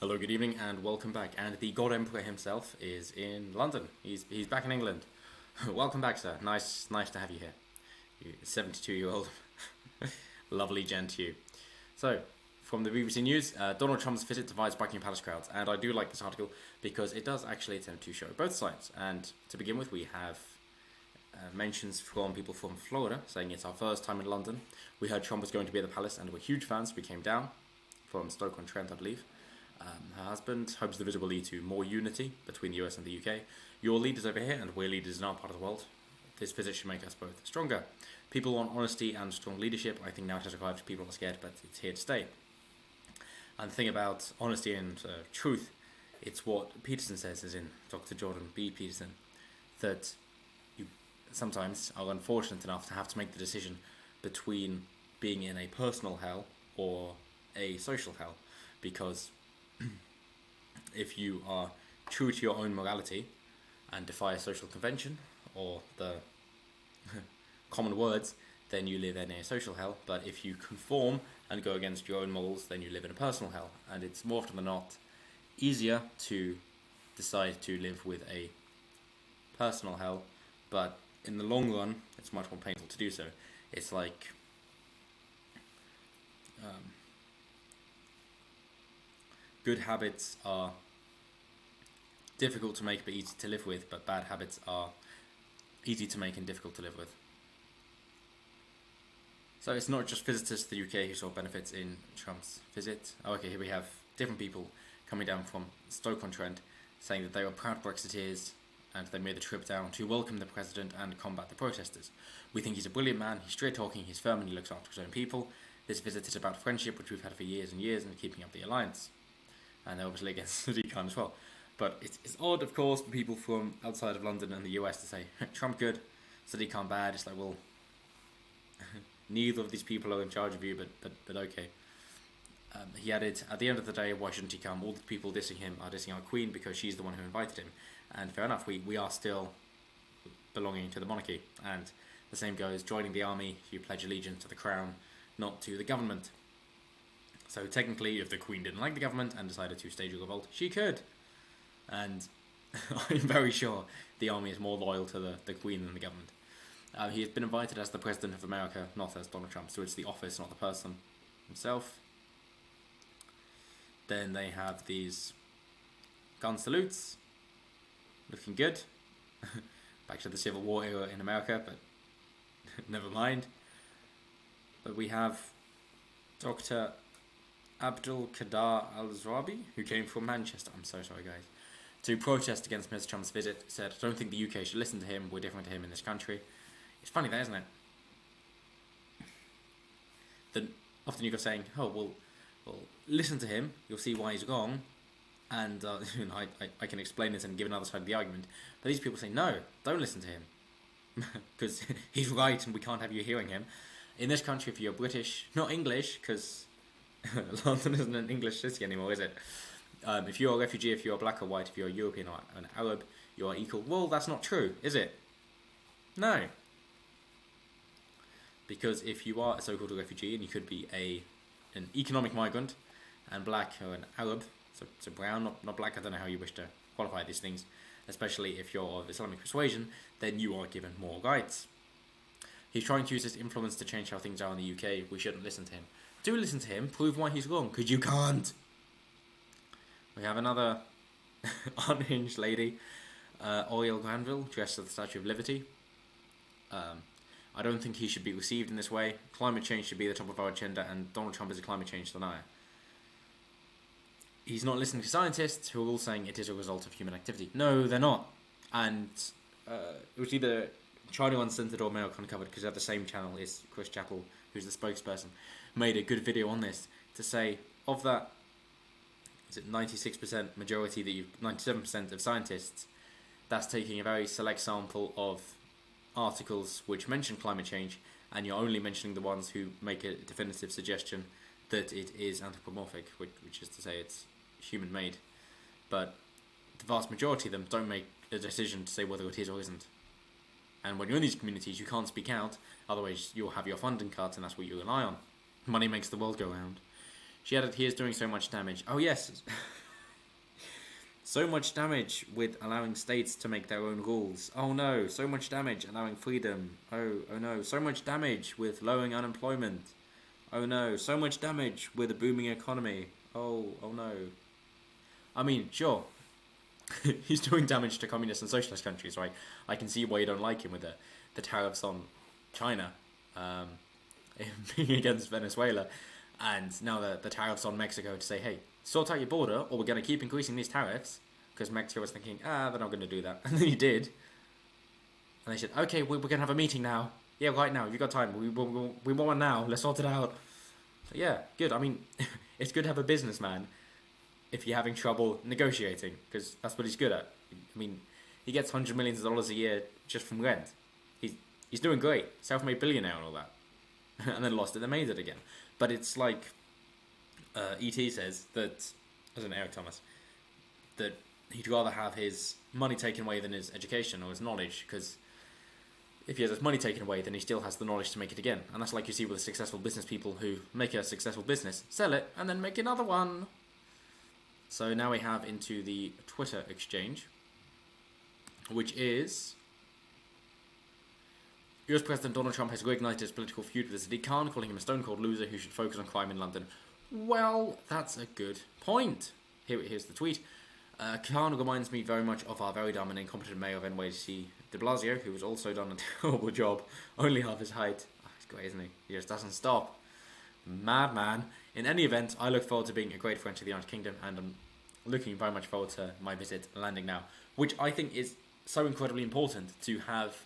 Hello, good evening, and welcome back. And the God Emperor himself is in London. He's back in England. Welcome back, sir. Nice to have you here. You 72-year-old, lovely gent you. So, from the BBC News, Donald Trump's visit divides Buckingham Palace crowds, and I do like this article because it does actually attempt to show both sides. And to begin with, we have mentions from people from Florida saying it's our first time in London. We heard Trump was going to be at the palace, and we're huge fans. We came down from Stoke-on-Trent, I believe. Her husband hopes the visit will lead to more unity between the US and the UK. You're leaders over here, and we're leaders in our part of the world. This visit should make us both stronger. People want honesty and strong leadership. I think now it has arrived. People are scared, but it's here to stay. And the thing about honesty and truth, it's what Peterson says, as in Dr. Jordan B. Peterson, that you sometimes are unfortunate enough to have to make the decision between being in a personal hell or a social hell, because if you are true to your own morality and defy a social convention or the common words, then you live in a social hell. But if you conform and go against your own morals, then you live in a personal hell. And it's more often than not easier to decide to live with a personal hell, but in the long run, it's much more painful to do so. It's like good habits are difficult to make but easy to live with, but bad habits are easy to make and difficult to live with. So it's not just visitors to the UK who saw benefits in Trump's visit. Okay, here we have different people coming down from Stoke-on-Trent saying that they were proud Brexiteers and they made the trip down to welcome the president and combat the protesters. We think he's a brilliant man, he's straight talking, he's firm and he looks after his own people. This visit is about friendship, which we've had for years and years, and keeping up the alliance. And they're obviously against Sadiq Khan as well. But it's odd, of course, for people from outside of London and the US to say, Trump good, Sadiq Khan bad. It's like, well, neither of these people are in charge of you, but okay. He added, at the end of the day, why shouldn't he come? All the people dissing him are dissing our queen because she's the one who invited him. And fair enough, we are still belonging to the monarchy. And the same goes, joining the army, you pledge allegiance to the crown, not to the government. So technically, if the Queen didn't like the government and decided to stage a revolt, she could. And I'm very sure the army is more loyal to the Queen than the government. He has been invited as the President of America, not as Donald Trump, so it's the office, not the person himself. Then they have these gun salutes, looking good. Back to the Civil War era in America, but never mind. But we have Dr. Abdul Qadir al-Zwabi, who came from Manchester, I'm so sorry guys, to protest against Mr. Trump's visit, said, I don't think the UK should listen to him, we're different to him in this country. It's funny that, isn't it? That often you go saying, oh, well, listen to him, you'll see why he's wrong, and I can explain this and give another side of the argument. But these people say, no, don't listen to him, because he's right and we can't have you hearing him. In this country, if you're British, not English, because London isn't an English city anymore, is it? If you're a refugee, if you're black or white, if you're a European or an Arab, you are equal. Well, that's not true, is it? No. Because if you are a so-called refugee, and you could be an economic migrant, and black or an Arab, so brown, not black, I don't know how you wish to qualify these things, especially if you're of Islamic persuasion, then you are given more rights. He's trying to use his influence to change how things are in the UK. We shouldn't listen to him. Do listen to him, prove why he's wrong, because you can't. We have another unhinged lady, Oriel Granville, dressed as the Statue of Liberty. I don't think he should be received in this way. Climate change should be the top of our agenda, and Donald Trump is a climate change denier. He's not listening to scientists who are all saying it is a result of human activity. No, they're not. And it was either China Uncensored or America Uncovered, because they have the same channel, is Chris Chappell, who's the spokesperson, made a good video on this to say, of that, is it 96% majority, that 97% of scientists, that's taking a very select sample of articles which mention climate change, and you're only mentioning the ones who make a definitive suggestion that it is anthropomorphic, which is to say it's human-made. But the vast majority of them don't make a decision to say whether it is or isn't. And when you're in these communities, you can't speak out, otherwise you'll have your funding cut, and that's what you rely on. Money makes the world go round. She added, he is doing so much damage. Oh yes, So much damage with allowing states to make their own rules. Oh no, so much damage allowing freedom. Oh no, so much damage with lowering unemployment. Oh no, so much damage with a booming economy. Oh no. I mean, sure, he's doing damage to communist and socialist countries, right? I can see why you don't like him with the tariffs on China, being against Venezuela, and now the tariffs on Mexico to say, hey, sort out your border, or we're going to keep increasing these tariffs, because Mexico was thinking, they're not going to do that, and then he did, and they said, okay, we're going to have a meeting now. Yeah, right now, you've got time. We want one now. Let's sort it out. So, yeah, good. I mean, it's good to have a businessman if you're having trouble negotiating, because that's what he's good at. I mean, he gets hundreds of millions of dollars a year just from rent. He's doing great, self-made billionaire and all that, and then lost it, then made it again. But it's like E.T. says that, as an Eric Thomas, that he'd rather have his money taken away than his education or his knowledge, because if he has his money taken away, then he still has the knowledge to make it again. And that's like you see with successful business people who make a successful business, sell it, and then make another one. So now we have into the Twitter exchange, which is... US President Donald Trump has reignited his political feud with Sadiq Khan, calling him a stone-cold loser who should focus on crime in London. Well, that's a good point. Here's the tweet. Khan reminds me very much of our very dumb and incompetent mayor of NYC, de Blasio, who has also done a terrible job, only half his height. Oh, he's great, isn't he? He just doesn't stop. Madman. In any event, I look forward to being a great friend to the United Kingdom, and I'm looking very much forward to my visit landing now, which I think is so incredibly important to have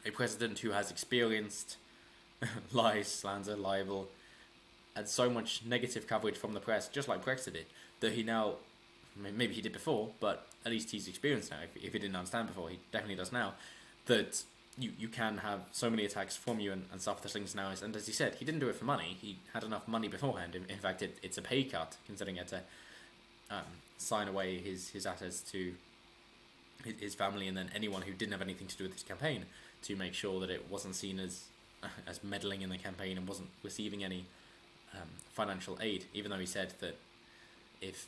a president who has experienced lies, slander, libel, and so much negative coverage from the press, just like Brexit did, that he now, maybe he did before, but at least he's experienced now. If he didn't understand before, he definitely does now, that you can have so many attacks from you and stuff that things now is. And as he said, he didn't do it for money. He had enough money beforehand. In fact, it's a pay cut, considering he had to sign away his assets to his family and then anyone who didn't have anything to do with his campaign, to make sure that it wasn't seen as meddling in the campaign and wasn't receiving any financial aid, even though he said that if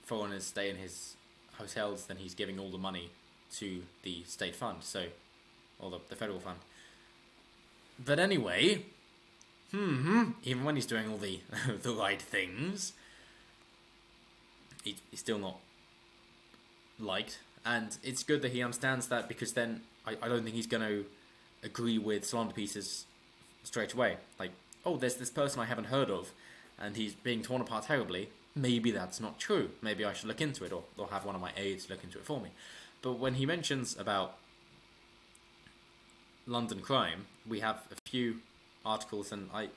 foreigners stay in his hotels, then he's giving all the money to the state fund, or the federal fund. But anyway, even when he's doing all the the right things, he's still not liked. And it's good that he understands that, because then I don't think he's going to agree with slander pieces straight away. Like, oh, there's this person I haven't heard of, and he's being torn apart terribly. Maybe that's not true. Maybe I should look into it, or have one of my aides look into it for me. But when he mentions about London crime, we have a few articles, and I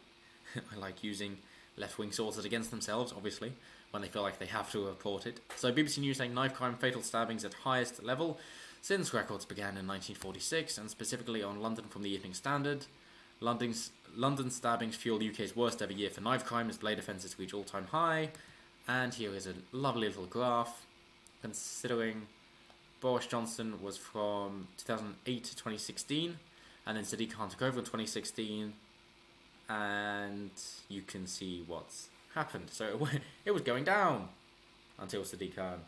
like using left-wing sources against themselves, obviously, when they feel like they have to report it. So BBC News saying knife crime, fatal stabbings at highest level since records began in 1946, and specifically on London from the Evening Standard. London stabbings fuel UK's worst ever year for knife crime as blade offences reach all-time high. And here is a lovely little graph considering Boris Johnson was from 2008 to 2016, and then Sadiq Khan took over in 2016, and you can see what's happened. So it was going down until Sadiq Khan.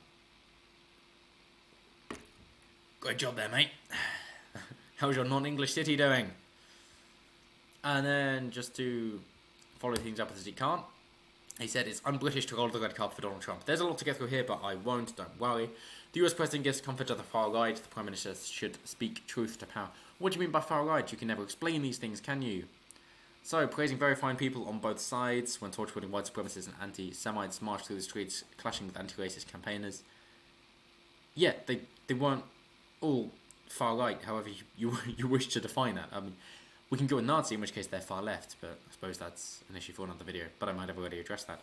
Great job there, mate. How's your non-English city doing? And then just to follow things up with Sadiq Khan, he said it's un-British to roll the red carpet for Donald Trump. There's a lot to get through here, but I won't, don't worry. The US president gives comfort to the far right. The Prime Minister should speak truth to power. What do you mean by far right? You can never explain these things, can you? So, praising very fine people on both sides when torch-putting white supremacists and anti-Semites marched through the streets, clashing with anti-racist campaigners. Yeah, they weren't all far right, however you wish to define that. I mean, we can go with Nazi, in which case they're far left, but I suppose that's an issue for another video, but I might have already addressed that.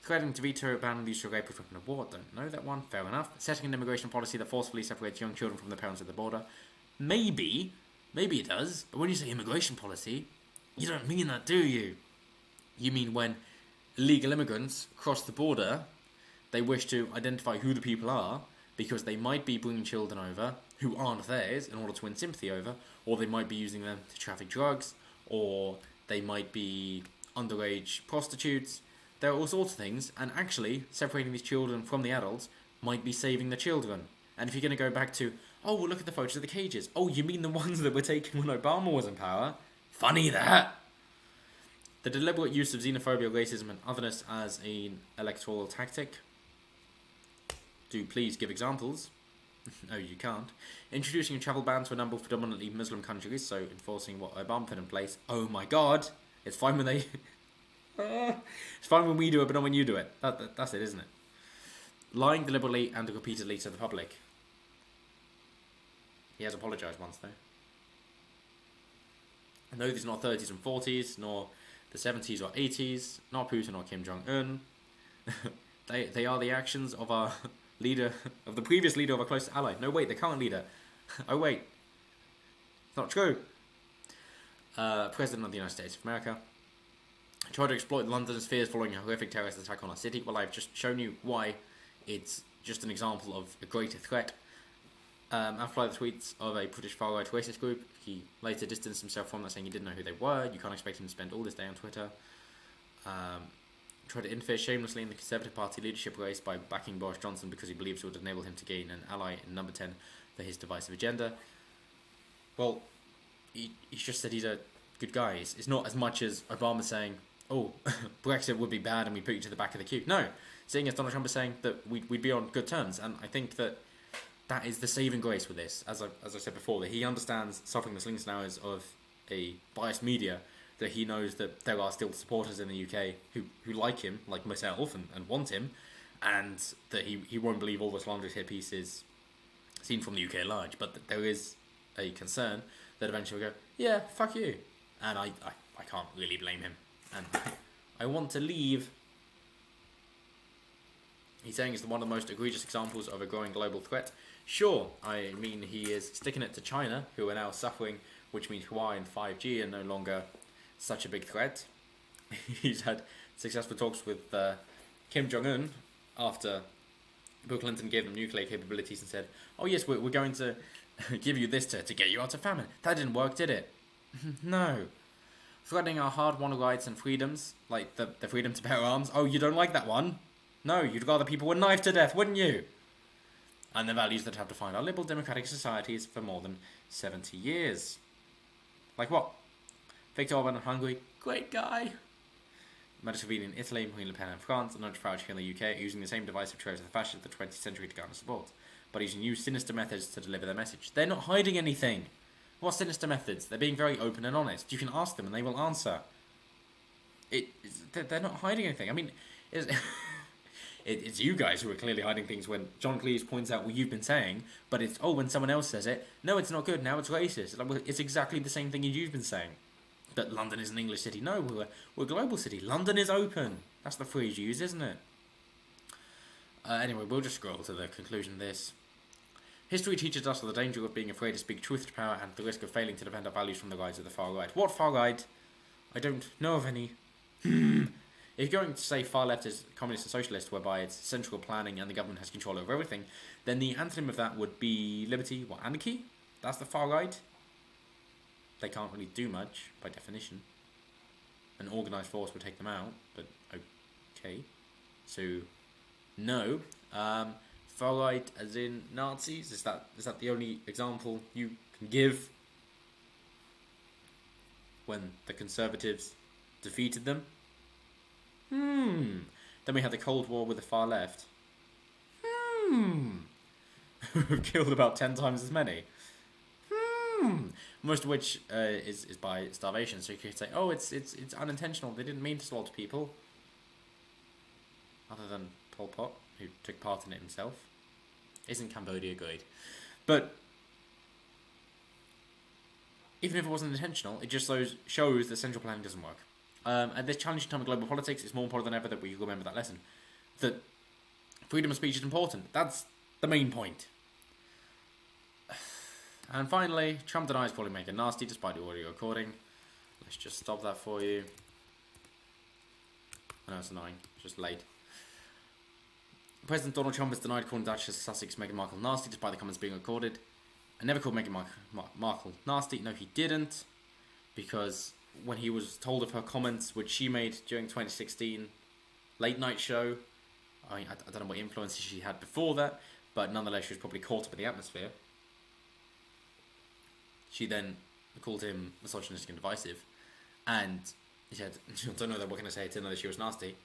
Threatening to veto banning the use of rape with weapon of war, don't know that one, fair enough. Setting an immigration policy that forcefully separates young children from their parents at the border. Maybe it does, but when you say immigration policy, you don't mean that, do you? You mean when illegal immigrants cross the border, they wish to identify who the people are, because they might be bringing children over who aren't theirs in order to win sympathy over, or they might be using them to traffic drugs, or they might be underage prostitutes. There are all sorts of things, and actually separating these children from the adults might be saving the children. And if you're going to go back to, oh, well, look at the photos of the cages. Oh, you mean the ones that were taken when Obama was in power? Funny that. The deliberate use of xenophobia, racism, and otherness as an electoral tactic. Do please give examples. No, you can't. Introducing a travel ban to a number of predominantly Muslim countries, so enforcing what Obama put in place. Oh my god. It's fine when they... it's fine when we do it, but not when you do it. That's it, isn't it? Lying deliberately and repeatedly to the public. He has apologised once, though. No, these are not 30s and 40s, nor the 70s or 80s, not Putin or Kim Jong-un. They are the actions of our leader, of the previous leader of our closest ally. No, wait, the current leader. Oh, wait. It's not true. President of the United States of America. Tried to exploit London's fears following a horrific terrorist attack on our city. Well, I've just shown you why it's just an example of a greater threat. After the tweets of a British far-right racist group, he later distanced himself from that, saying he didn't know who they were. You can't expect him to spend all this day on Twitter. Tried to interfere shamelessly in the Conservative Party leadership race by backing Boris Johnson because he believes it would enable him to gain an ally in number 10 for his divisive agenda. Well, he's just said he's a good guy. It's not as much as Obama saying, oh, Brexit would be bad and we put you to the back of the queue. No, seeing as Donald Trump is saying that we'd be on good terms. And I think that is the saving grace with this. As I said before, that he understands, suffering the slings and arrows of a biased media, that he knows that there are still supporters in the UK who like him, like myself, and want him, and that he won't believe all the slanderous hit pieces seen from the UK at large, but that there is a concern that eventually will go, yeah, fuck you. And I can't really blame him. And I want to leave. He's saying it's one of the most egregious examples of a growing global threat. Sure, I mean, he is sticking it to China, who are now suffering, which means Huawei and 5G are no longer such a big threat. He's had successful talks with Kim Jong-un after Bill Clinton gave them nuclear capabilities and said, oh yes, we're going to give you this to get you out of famine. That didn't work, did it? No. Threatening our hard-won rights and freedoms, like the freedom to bear arms. Oh, you don't like that one? No, you'd rather people were knifed to death, wouldn't you? And the values that have defined our liberal democratic societies for more than 70 years. Like what? Viktor Orban in Hungary, great guy. Matteo in Italy, Marine Le Pen in France, and Nigel Farage here in the UK, using the same divisive tropes of the fascists of the 20th century to garner support, but using new sinister methods to deliver their message. They're not hiding anything. What sinister methods? They're being very open and honest. You can ask them and they will answer. They're not hiding anything. I mean, it's you guys who are clearly hiding things when John Cleese points out what you've been saying, but it's, oh, when someone else says it, no, it's not good, now it's racist. It's exactly the same thing you've been saying. That London is an English city. No, we're a global city. London is open. That's the phrase you use, isn't it? Anyway, we'll just scroll to the conclusion of this. History teaches us of the danger of being afraid to speak truth to power and the risk of failing to defend our values from the rise of the far right. What far right? I don't know of any. If you're going to say far left is communist and socialist, whereby it's central planning and the government has control over everything, then the antonym of that would be liberty, anarchy? That's the far right? They can't really do much, by definition. An organised force would take them out, but okay. So, no. Far right as in Nazis? Is that the only example you can give? When the Conservatives defeated them? Then we had the Cold War with the far left. Who killed about 10 times as many. Most of which is by starvation. So you could say, oh, it's unintentional. They didn't mean to slaughter people. Other than Pol Pot, who took part in it himself. Isn't Cambodia good? But even if it wasn't intentional, it just shows that central planning doesn't work. At this challenging time of global politics, it's more important than ever that we remember that lesson. That freedom of speech is important. That's the main point. And finally, Trump denies calling Meghan nasty despite the audio recording. Let's just stop that for you. I know it's annoying, it's just late. President Donald Trump has denied calling Duchess of Sussex Meghan Markle nasty despite the comments being recorded. I never called Meghan Markle nasty. No, he didn't. Because when he was told of her comments, which she made during 2016 late night show, I don't know what influences she had before that, but nonetheless, she was probably caught up in the atmosphere. She then called him misogynistic and divisive, and he said, "I don't know that what can I say to know that she was nasty."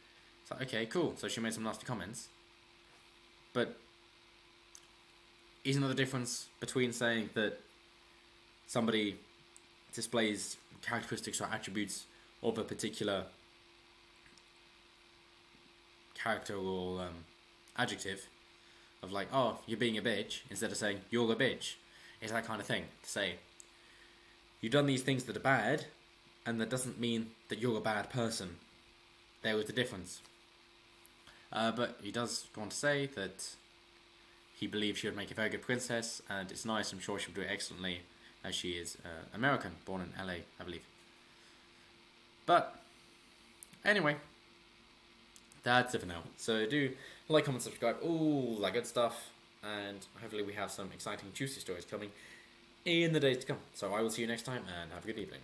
It's like, okay, cool. So she made some nasty comments, but isn't there the difference between saying that somebody displays characteristics or attributes of a particular character or adjective of like, oh, you're being a bitch, instead of saying you're a bitch? It's that kind of thing to say you've done these things that are bad, and that doesn't mean that you're a bad person. There was the difference. But he does go on to say that he believes she would make a very good princess, and it's nice. I'm sure she'll do it excellently, as she is American, born in LA, I believe. But anyway, that's it for now. So do like, comment, subscribe, all that good stuff, and hopefully we have some exciting, juicy stories coming in the days to come. So I will see you next time, and have a good evening.